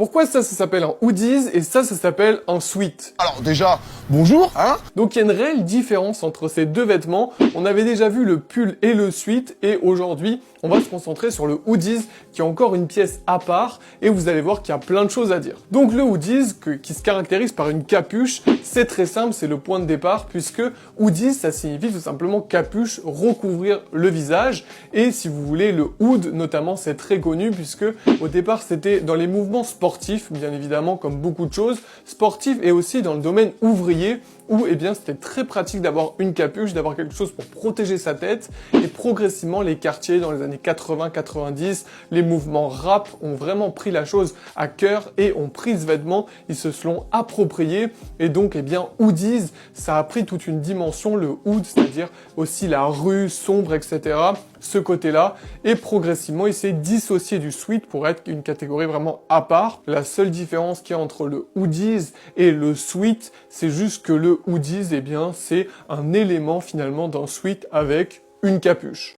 Pourquoi ça s'appelle un hoodies et ça s'appelle un sweat? Alors déjà, bonjour, hein? Donc il y a une réelle différence entre ces deux vêtements. On avait déjà vu le pull et le sweat et aujourd'hui, on va se concentrer sur le hoodies qui est encore une pièce à part et vous allez voir qu'il y a plein de choses à dire. Donc le hoodies qui se caractérise par une capuche, c'est très simple, c'est le point de départ puisque hoodies ça signifie tout simplement capuche, recouvrir le visage et si vous voulez le hood notamment c'est très connu puisque au départ c'était dans les mouvements sportifs bien évidemment comme beaucoup de choses, sportifs et aussi dans le domaine ouvrier où eh bien c'était très pratique d'avoir une capuche, d'avoir quelque chose pour protéger sa tête et progressivement les quartiers dans les années 80-90, les mouvements rap ont vraiment pris la chose à cœur et ont pris ce vêtement, ils se sont appropriés et donc eh bien hoodies, ça a pris toute une dimension, le hood, c'est-à-dire aussi la rue sombre, etc. Ce côté-là et progressivement il s'est dissocié du sweat pour être une catégorie vraiment à part. La seule différence qu'il y a entre le hoodies et le sweat, c'est juste que le hoodies, eh bien, c'est un élément finalement d'un sweat avec une capuche.